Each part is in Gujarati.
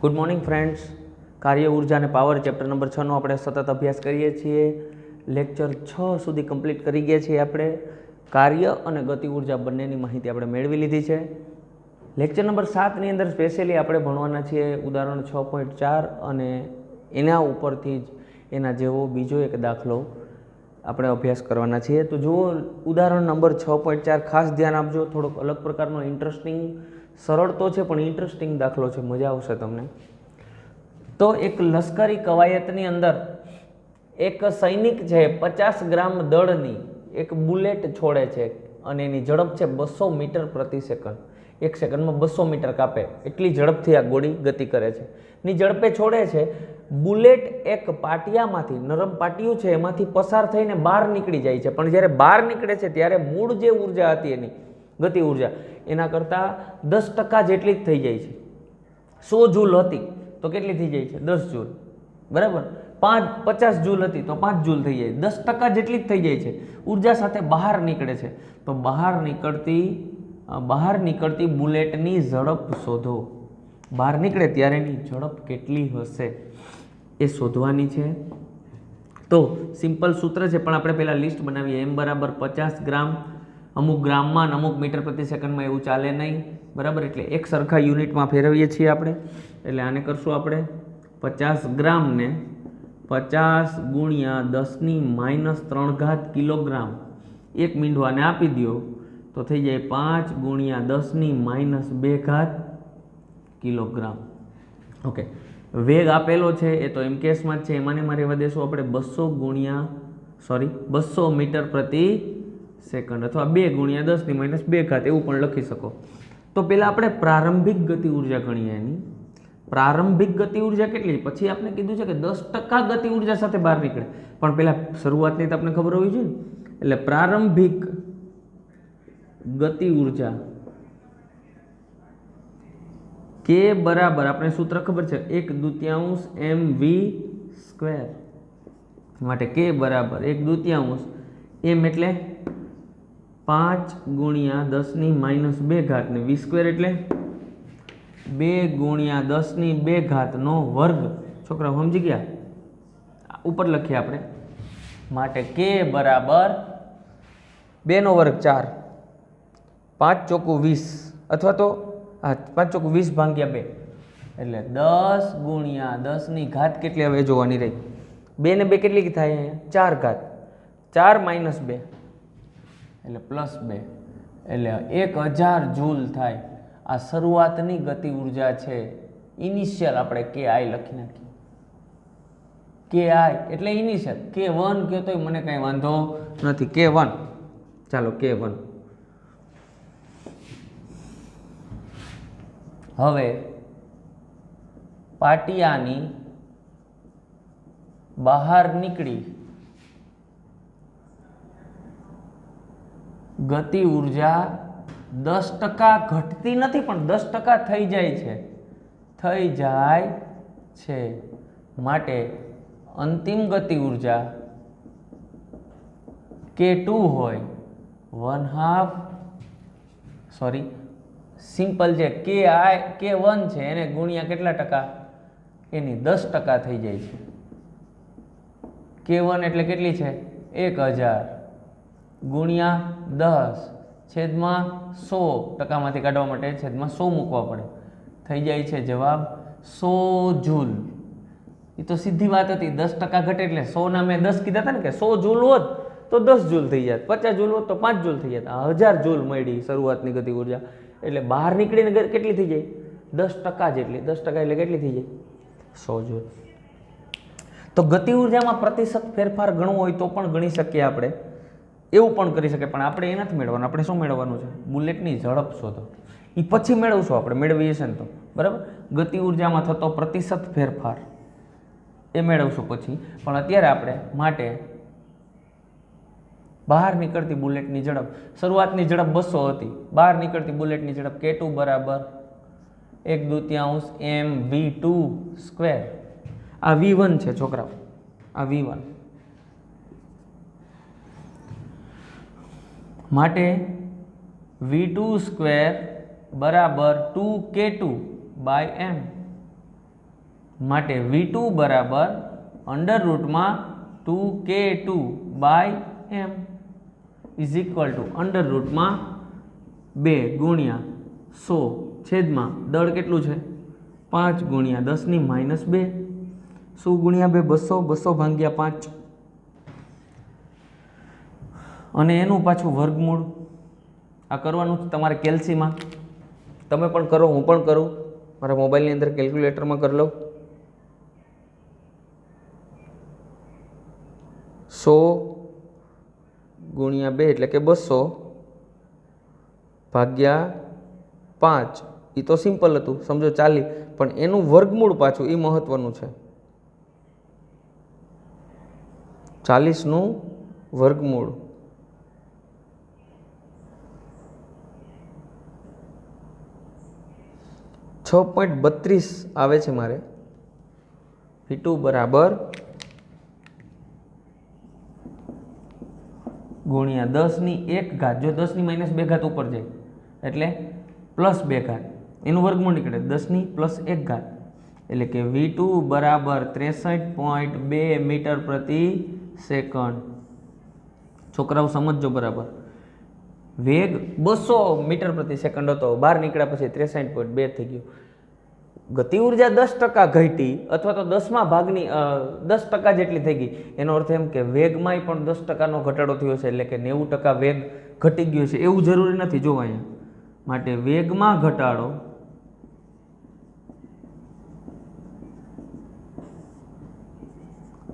Good morning friends. કાર્ય ઉર્જા અને પાવર ચેપ્ટર નંબર 6નો આપણે સતત અભ્યાસ કરીએ છીએ. લેક્ચર 6 સુધી કમ્પ્લીટ કરી ગયા છીએ. આપણે કાર્ય અને ગતિ ઉર્જા બંનેની માહિતી આપણે મેળવી લીધી છે. લેક્ચર નંબર 7ની અંદર સ્પેશિયલી આપણે ભણવાના છીએ ઉદાહરણ 6.4 અને એના ઉપરથી જ એના જેવો બીજો એક દાખલો આપણે અભ્યાસ કરવાના છીએ. તો જુઓ, ઉદાહરણ નંબર 6.4 ખાસ ધ્યાન આપજો. થોડોક અલગ પ્રકારનો ઇન્ટરેસ્ટિંગ, સરળ તો છે પણ ઇન્ટરેસ્ટિંગ દાખલો છે, મજા આવશે તમને. તો એક લશ્કરી કવાયતની અંદર એક સૈનિક છે 50 ગ્રામ દળની એક બુલેટ છોડે છે અને એની ઝડપ છે 200 મીટર પ્રતિ સેકન્ડ. એક સેકન્ડમાં 200 મીટર કાપે એટલી ઝડપથી આ ગોળી ગતિ કરે છે. ની ઝડપે છોડે છે. બુલેટ એક પાટિયામાંથી, નરમ પાટિયું છે એમાંથી પસાર થઈને બહાર નીકળી જાય છે, પણ જ્યારે બહાર નીકળે છે ત્યારે મૂળ જે ઉર્જા હતી એની ગતિ ઉર્જા એના કરતાં 10% જેટલી જ થઈ જાય છે. 100 જૂલ હતી તો કેટલી થઈ જાય છે? 10 જૂલ. બરાબર. 50 જૂલ હતી તો 5 જૂલ થઈ જાય. 10% જેટલી જ થઈ જાય છે. ઉર્જા સાથે બહાર નીકળે છે. તો બહાર નીકળતી બુલેટની ઝડપ શોધો. બહાર નીકળે ત્યારે એની ઝડપ કેટલી હશે એ શોધવાની છે. તો સિમ્પલ સૂત્ર છે, પણ આપણે પહેલાં લિસ્ટ બનાવીએ. m બરાબર 50 ગ્રામ, અમુક ગ્રામમાં અમુક મીટર પ્રતિ સેકન્ડમાં એવું ચાલે નહીં. બરાબર, એટલે એક સરખા યુનિટમાં ફેરવીએ છીએ આપણે. એટલે આને કરશું આપણે 50 ગ્રામને 50 ગુણ્યા 10⁻³ કિલોગ્રામ. એક મીંડું આને આપી દો તો થઈ જાય 5 ગુણ્યા 10⁻² કિલોગ્રામ. ઓકે, વેગ આપેલો છે એ તો એમ કેસમાં જ છે, એમાંને એમાં રહેવા દેશું આપણે. 200 મીટર પ્રતિ સેકન્ડ અથવા 2 ગુણ્યા 10⁻² એવું પણ લખી શકો. તો પહેલાં આપણે પ્રારંભિક ગતિ ઉર્જા ગણીએ. એની પ્રારંભિક ગતિ ઉર્જા કેટલી? પછી આપણે કીધું છે કે 10% ગતિ ઉર્જા સાથે બહાર નીકળે, પણ પહેલાં શરૂઆતની તો આપણે ખબર હોવી જોઈએ ને. એટલે પ્રારંભિક ગતિ ઉર્જા કે બરાબર, આપણે સૂત્ર ખબર છે, 1/2 mv². માટે કે બરાબર 1/2 m એટલે 5 ગુણ્યા 10⁻² ને v² એટલે 2 ગુણ્યા 10² નો વર્ગ. છોકરા સમજી ગયા? ઉપર લખીએ આપણે. માટે કે બરાબર 2 નો વર્ગ 4, 5 ચોકુ 20 અથવા તો 5 ચોકુ 20 ભાગ્યા 2 એટલે 10 ગુણ્યા 10² કેટલી હવે જોવાની રહી. 2 ને 2 કેટલી થાય? 4 ઘાત. 4 - 2 એટલે +2 એટલે 1000 જૂલ થાય. આ શરૂઆતની ગતિ ઉર્જા છે. ઇનિશિયલ આપણે કે આઈ લખી નાખીએ. કે આઈ એટલે ઇનિશિયલ. K1 કહો તોય મને કાંઈ વાંધો નથી. K1, ચાલો K1. હવે પાટિયાની બહાર નીકળી ગતિ ઉર્જા 10% ઘટતી નથી, પણ 10% થઈ જાય છે. માટે અંતિમ ગતિ ઉર્જા K2 હોય 1/2 સિમ્પલ છે. K1 છે એને ગુણ્યા કેટલા ટકા? એની 10% થઈ જાય છે. K1 એટલે કેટલી છે? 1000 ગુણ્યા 10/100%. માંથી કાઢવા માટે છેદમાં 100 મૂકવા પડે. થઈ જાય છે જવાબ 100 જૂલ. એ તો સીધી વાત હતી. 10% ઘટે એટલે 100 ના મેં 10 કીધા હતા ને, કે 100 જૂલ હોત તો 10 જૂલ થઈ જાત, 50 જૂલ હોત તો 5 જૂલ થઈ જાત. 1000 જૂલ મળી શરૂઆતની ગતિ ઉર્જા. એટલે બહાર નીકળીને કેટલી થઈ જાય? 10% જેટલી. 10% એટલે કેટલી થઈ જાય? 100 જૂલ. તો ગતિ ઉર્જામાં પ્રતિશત ફેરફાર ગણવો હોય તો પણ ગણી શકીએ આપણે. એવું પણ કરી શકે, પણ આપણે એ નથી મેળવવાનું. આપણે શું મેળવવાનું છે? બુલેટની ઝડપ શોધો. એ પછી મેળવશું આપણે, મેળવીએ છે ને તો. બરાબર, ગતિ ઉર્જામાં થતો પ્રતિશત ફેરફાર એ મેળવશું પછી. પણ અત્યારે આપણે માટે બહાર નીકળતી બુલેટની ઝડપ, શરૂઆતની ઝડપ 200 હતી. બહાર નીકળતી બુલેટની ઝડપ K2 બરાબર 1/2 mv². આ V1 છે છોકરાઓ, આ V1. માટે v² બરાબર 2k2/m. માટે V2 બરાબર √2K2/m ઇઝ ઇક્વલ ટુ √2 ગુણ્યા 100 છેદમાં દળ કેટલું છે 5 ગુણ્યા 10⁻2 100 ગુણ્યા 2 200 ભાગ્યા 5 અને એનું પાછું વર્ગમૂળ આ કરવાનું તમારે કેલ્સીમાં તમે પણ કરો હું પણ કરું મારા મોબાઈલની અંદર કેલ્ક્યુલેટરમાં કરી લઉં 100 ગુણ્યા 2 એટલે કે 200 ભાગ્યા 5 એ તો સિમ્પલ હતું સમજો 40 પણ એનું વર્ગમૂળ પાછું એ મહત્વનું છે 40નું વર્ગમૂળ 6.32 આવે છે મારે V2 બરાબર ગુણ્યા 10⁻1 જો 10⁻2 ઉપર જાય એટલે +2 એનું વર્ગમૂળ નીકળે 10⁻+1 એટલે કે V2 બરાબર 63.2 મીટર પ્રતિ સેકન્ડ છોકરાઓ સમજજો બરાબર વેગ 200 મીટર પ્રતિ સેકન્ડ હતો બહાર નીકળ્યા પછી 63.2 થઈ ગયું ગતિ ઉર્જા 10% ઘટી અથવા તો 10મા ભાગની 10% જેટલી થઈ ગઈ એનો અર્થ એમ કે વેગમાંય પણ 10%નો ઘટાડો થયો છે એટલે કે 90% વેગ ઘટી ગયો છે એવું જરૂરી નથી જો અહીંયા માટે વેગમાં ઘટાડો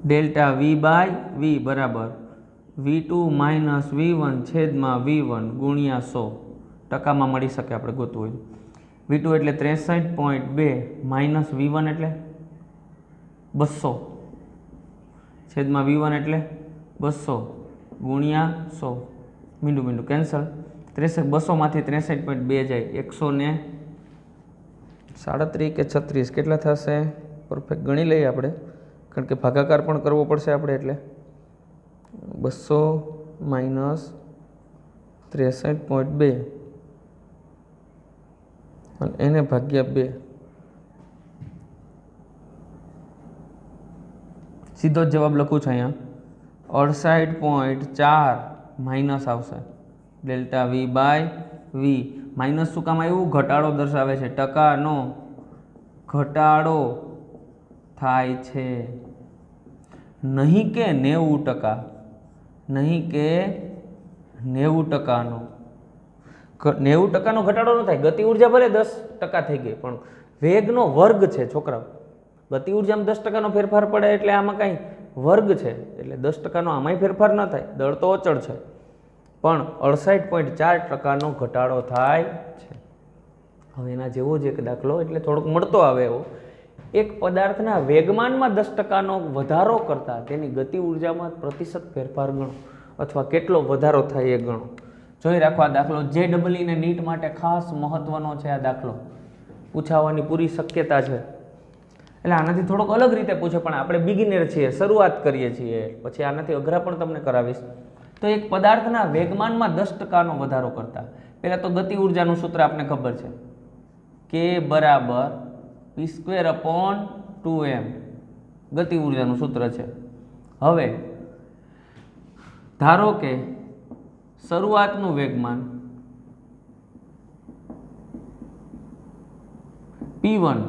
ડેલ્ટા V/V બરાબર V2 - V1 છેદમાં V1 ગુણ્યા 100 ટકામાં મળી શકે આપણે ગોતવું હોય V2 એટલે 63.2 - V1 એટલે 200 છેદમાં V1 એટલે 200 ગુણ્યા 100 મીંડું કેન્સલ 200માંથી 63.2 જાય 137 કે 36 કેટલા થશે પરફેક્ટ ગણી લઈએ આપણે કારણ કે ભાગાકાર પણ કરવો પડશે આપણે એટલે 200 - 63.2 અને એને ભાગ્યા 2 સીધો જ જવાબ લખું છું અહીંયા 68.4 માઇનસ આવશે ડેલ્ટા V/V માઇનસ શું કામ આવ્યું ઘટાડો દર્શાવે છે ટકાનો ઘટાડો થાય છે નહીં કે 90% નહીં કે 90%નો 90%નો ઘટાડો ન થાય ગતિ ઉર્જા ભલે 10% થઈ ગઈ પણ વેગનો વર્ગ છે છોકરાઓ ગતિ ઉર્જામાં 10%નો ફેરફાર પડે એટલે આમાં કાંઈ વર્ગ છે એટલે 10%નો આમાંય ફેરફાર ન થાય દળ તો અચળ છે પણ 68.4%નો ઘટાડો થાય છે હવે એના જેવો જ એક દાખલો એટલે થોડોક મળતો આવે એવો એક પદાર્થના વેગમાનમાં 10%નો વધારો કરતાં તેની ગતિ ઉર્જામાં પ્રતિશત ફેરફાર ગણો અથવા કેટલો વધારો થાય એ ગણો જોઈ રાખો આ દાખલો JEE ને નીટ માટે ખાસ મહત્વનો છે આ દાખલો પૂછાવાની પૂરી શક્યતા છે એટલે આનાથી થોડોક અલગ રીતે પૂછે પણ આપણે બિગિનર છીએ શરૂઆત કરીએ છીએ પછી આનાથી અઘરા પણ તમને કરાવીશ તો એક પદાર્થના વેગમાનમાં 10%નો વધારો કરતા પહેલાં તો ગતિ ઉર્જાનું સૂત્ર આપણે ખબર છે K બરાબર P²/2m ગતિ ઉર્જાનું સૂત્ર છે હવે ધારો કે શરૂઆતનું વેગમાન P1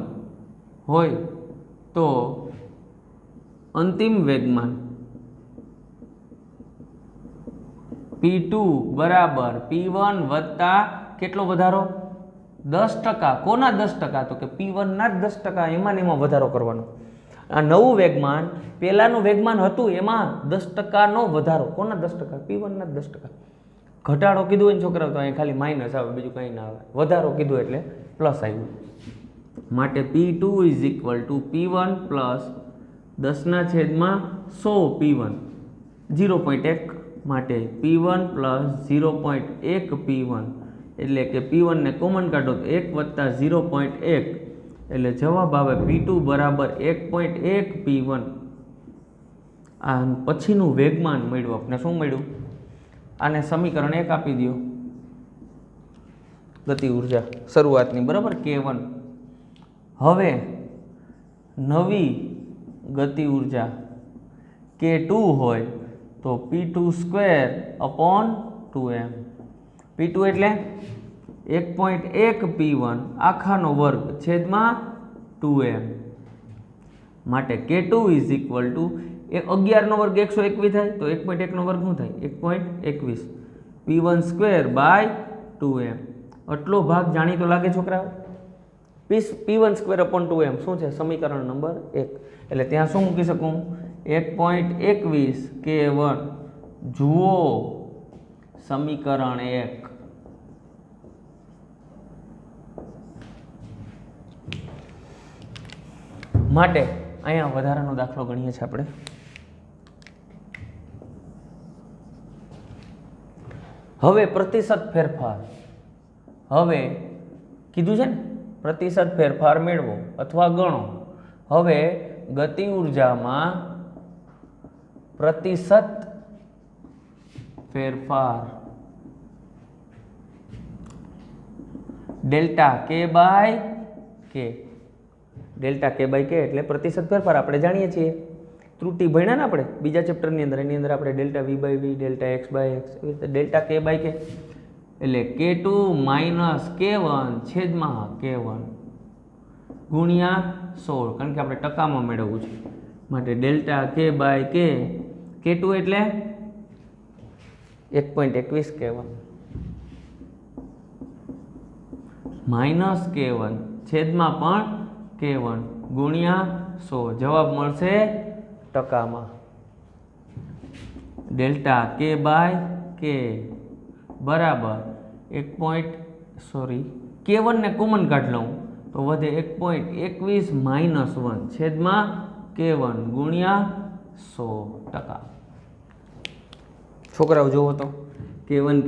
હોય તો અંતિમ વેગમાન P2 બરાબર P1 વત્તા કેટલો વધારો 10%. કોના 10%? તો કે P1 ના જ 10%, એમાં વધારો કરવાનો. આ નવું વેગમાન પહેલાનું વેગમાન હતું એમાં 10%નો વધારો. કોના 10%? P1 ના 10%. ઘટાડો કીધું હોય છોકરાઓ તો અહીં ખાલી માઇનસ આવે, બીજું કંઈ ના આવે. વધારો કીધું એટલે પ્લસ આવ્યું. માટે P2 is equal to P1 plus 10/100 P1 0.1 માટે P1 પ્લસ 0.1 P1 એટલે કે P1 ને કોમન કાઢો તો 1 વત્તા 0.1 એટલે જવાબ આવે P2 બરાબર 1.1 P1. આ પછીનું વેગમાન મળ્યું આપણે. શું મળ્યું? આને સમીકરણ 1 આપી દો, ગતિ ઉર્જા શરૂઆતની, બરાબર, K1. હવે નવી ગતિ ઉર્જા K2 હોય તો P2 square upon 2m. P2 એટલે 1.1 P1 આખાનો વર્ગ છેદમાં 2m. માટે K2 ઇઝ ઇક્વલ ટુ 11 નો વર્ગ 121 થાય તો 1.1 નો વર્ગ શું થાય 1.21 P1 સ્ક્વેર બાય 2m. આટલો ભાગ જાણીતો લાગે છોકરાઓ? P1 સ્ક્વેર અપોન 2m શું છે? સમીકરણ નંબર 1. એટલે ત્યાં શું મૂકી શકું? 1.21 K1. જુઓ સમીકરણ 1. માટે અહીંયા વધારાનો દાખલો ગણીએ છીએ આપણે. હવે પ્રતિશત ફેરફાર. હવે કીધું છે ને પ્રતિશત ફેરફાર મેળવો અથવા ગણો. હવે ગતિ ઉર્જામાં પ્રતિશત ફેરફાર ડેલ્ટા કે બાય કે. ડેલ્ટા કે બાય કે એટલે પ્રતિશત ફેરફાર આપણે જાણીએ છીએ. ત્રુટિ ભણ્યા ને આપણે બીજા ચેપ્ટરની અંદર. એની અંદર આપણે delta V by V, delta X by X, એવી રીતે ડેલ્ટા કે બાય કે એટલે K2 માઇનસ K1 છેદમાં K1 ગુણ્યા 16, કારણ કે આપણે ટકામાં મેળવવું છે. માટે ડેલ્ટા કે બાય કે K2 એટલે 1.21 K1 માઇનસ K1 છેદમાં પણ K1 ગુણ્યા 100. જવાબ મળશે ટકામાં. ડેલ્ટા કે બાય કે બરાબર K1 ને કોમન કાઢ લઉં તો વધે 1.21 માઇનસ 1 છેદમાં K1 ગુણ્યા 100%. છોકરાઓ જુઓ તો K1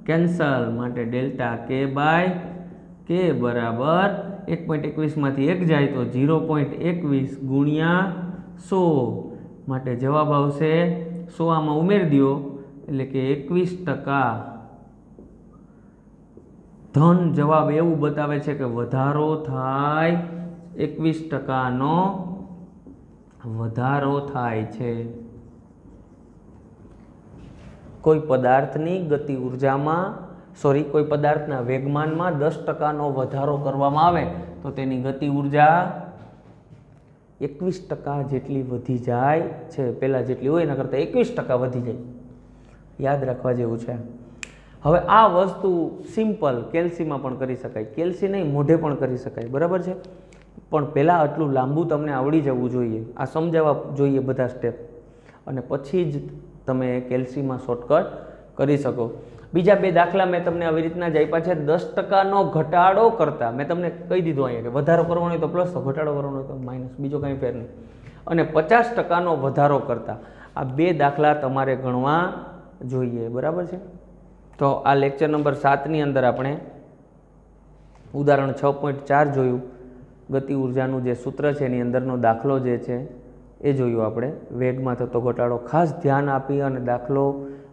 કેન્સલ. માટે ડેલ્ટા કે બાય કે બરાબર 1.21 માંથી 1 જાય તો 0.21 ગુણ્યા 100. માટે જવાબ આવશે 100 આમાં ઉમેરી દો એટલે કે 21%. ધન જવાબ એવું બતાવે છે કે વધારો થાય 21%નો વધારો થાય છે. કોઈ પદાર્થની ગતિ ઉર્જામાં કોઈ પદાર્થના વેગમાનમાં 10%નો વધારો કરવામાં આવે તો તેની ગતિ ઉર્જા 21% જેટલી વધી જાય છે. પહેલાં જેટલી હોય એના કરતાં 21% વધી જાય. યાદ રાખવા જેવું છે. હવે આ વસ્તુ સિમ્પલ કેલ્સીમાં પણ કરી શકાય. કેલ્સી નહીં, મોઢે પણ કરી શકાય. બરાબર છે. પણ પહેલાં આટલું લાંબુ તમને આવડી જવું જોઈએ. આ સમજાવવા જોઈએ બધા સ્ટેપ, અને પછી જ તમે કેલ્સીમાં શોર્ટકટ કરી શકો. બીજા બે દાખલા મેં તમને આવી રીતના જ આપ્યા છે. 10%નો ઘટાડો કરતાં મેં તમને કહી દીધું અહીંયા કે વધારો કરવાનો હોય તો પ્લસ, તો ઘટાડો કરવાનો હોય તો માઇનસ, બીજો કાંઈ ફેર નહીં. અને 50%નો વધારો કરતાં આ બે દાખલા તમારે ગણવા જોઈએ. બરાબર છે. તો આ લેક્ચર નંબર 7ની અંદર આપણે ઉદાહરણ 6.4 જોયું. ગતિ ઉર્જાનું જે સૂત્ર છે એની અંદરનો દાખલો જે છે એ જોયું આપણે. વેગમાં થતો ઘટાડો. ખાસ ધ્યાન આપી અને દાખલો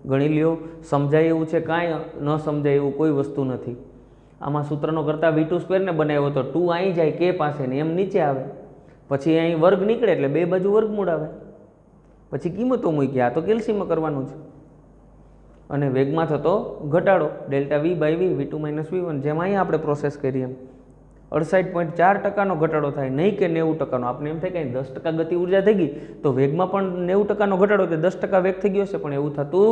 ગણી લ્યો. સમજાય એવું છે કાંઈ ન સમજાય એવું કોઈ વસ્તુ નથી. આમાં સૂત્રનો કરતાં V2² ને બનાવ્યો તો 2 અહીં જાય K પાસે ને એમ નીચે આવે, પછી અહીં વર્ગ નીકળે એટલે બે બાજુ વર્ગમૂળ આવે, પછી કિંમતો મૂકી. આ તો કેલ્સીમાં કરવાનું છે. અને વેગમાં થતો ઘટાડો delta V by V, V2 minus V1, જેમ અહીંયા આપણે પ્રોસેસ કરી એમ 68.4%નો ઘટાડો થાય, નહીં કે 90%નો. આપણે એમ થાય કે 10% ગતિ ઉર્જા થઈ ગઈ તો વેગમાં પણ 90%નો ઘટાડો, એટલે 10% વેગ થઈ ગયો છે, પણ એવું થતું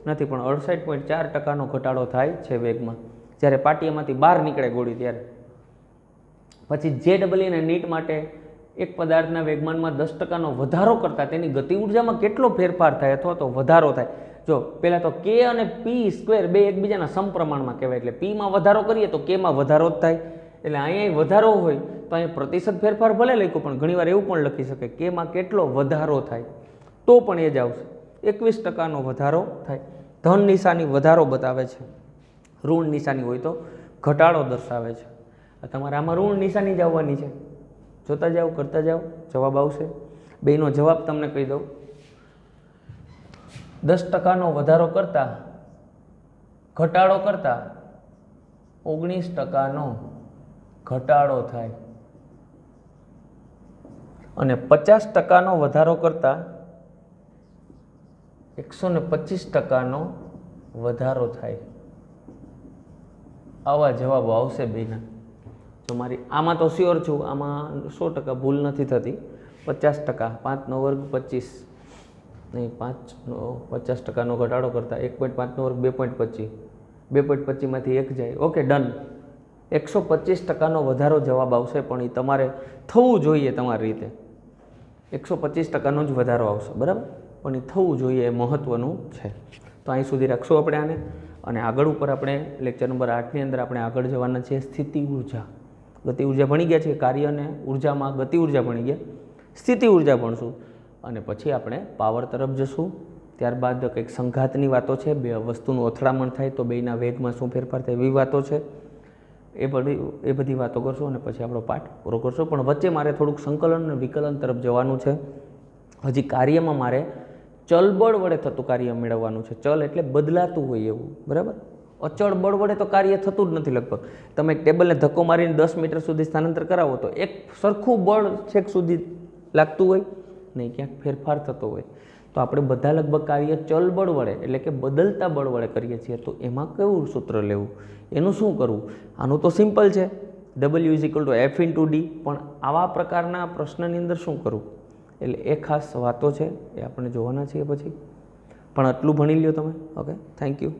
નથી. પણ 68.4%નો ઘટાડો થાય છે વેગમાં જ્યારે પાટિયામાંથી બહાર નીકળે ગોળી ત્યારે. પછી JEE અને નીટ માટે એક પદાર્થના વેગમાનમાં 10%નો વધારો કરતાં તેની ગતિ ઉર્જામાં કેટલો ફેરફાર થાય અથવા તો વધારો થાય. જો પહેલાં તો K અને P² બે એકબીજાના સમપ્રમાણમાં કહેવાય. એટલે Pમાં વધારો કરીએ તો Kમાં વધારો જ થાય. એટલે અહીંયા વધારો હોય તો અહીંયા પ્રતિશત ફેરફાર ભલે લખ્યું, પણ ઘણીવાર એવું પણ લખી શકે Kમાં કેટલો વધારો થાય તો પણ એ જ આવશે. 21%નો વધારો થાય. ધન નિશાની વધારો બતાવે છે, ઋણ નિશાની હોય તો ઘટાડો દર્શાવે છે. તમારે આમાં ઋણ નિશાની જ આવવાની છે. જોતા જાઓ, કરતા જાઓ, જવાબ આવશે. બેનો જવાબ તમને કહી દઉં. 10%નો વધારો કરતાં ઘટાડો કરતાં 19%નો ઘટાડો થાય. અને 50% વધારો કરતાં 125% વધારો થાય. આવા જવાબો આવશે બેના. જો મારી આમાં તો શ્યોર છું, આમાં 100% ભૂલ નથી થતી. 50%, 5નો વર્ગ 25, નહીં 50%નો ઘટાડો કરતાં 1.5નો વર્ગ 2.25, 2.25માંથી 1 જાય. Okay, done. 125%નો વધારો જવાબ આવશે, પણ એ તમારે થવું જોઈએ તમારી રીતે. 125%નો જ વધારો આવશે, બરાબર, પણ એ થવું જોઈએ, એ મહત્ત્વનું છે. તો અહીં સુધી રાખશું આપણે આને. અને આગળ ઉપર આપણે લેક્ચર નંબર 8ની અંદર આપણે આગળ જવાના છે સ્થિતિ ઉર્જા. ગતિ ઉર્જા ભણી ગયા છે, કાર્ય અને ઉર્જામાં ગતિ ઉર્જા ભણી ગયા, સ્થિતિ ઉર્જા ભણશું. અને પછી આપણે પાવર તરફ જશું. ત્યારબાદ કંઈક સંઘાતની વાતો છે, બે વસ્તુનું અથડામણ થાય તો બેયના વેગમાં શું ફેરફાર થાય એવી વાતો છે. એ બધી વાતો કરશું અને પછી આપણો પાઠ પૂરો કરશું. પણ વચ્ચે મારે થોડુંક સંકલન અને વિકલન તરફ જવાનું છે. હજી કાર્યમાં મારે ચલ બળ વડે થતું કાર્ય મેળવવાનું છે. ચલ એટલે બદલાતું હોય એવું, બરાબર. અચળ બળ વડે તો કાર્ય થતું જ નથી લગભગ. તમે એક ટેબલને ધક્કો મારીને 10 મીટર સુધી સ્થાનાંતર કરાવો તો એક સરખું બળ છેક સુધી લાગતું હોય નહીં, ક્યાંક ફેરફાર થતો હોય. તો આપણે બધા લગભગ કાર્ય ચલ બળ વડે એટલે કે બદલતા બળ વડે કરીએ છીએ. તો એમાં કયું સૂત્ર લેવું, એનું શું કરવું? આનું તો સિમ્પલ છે, W=F×D. પણ આવા પ્રકારના પ્રશ્નની અંદર શું કરવું, એટલે એ ખાસ વાતો છે, એ આપણે જોવાના છીએ પછી. પણ આટલું ભણી લ્યો તમે. Okay, thank you.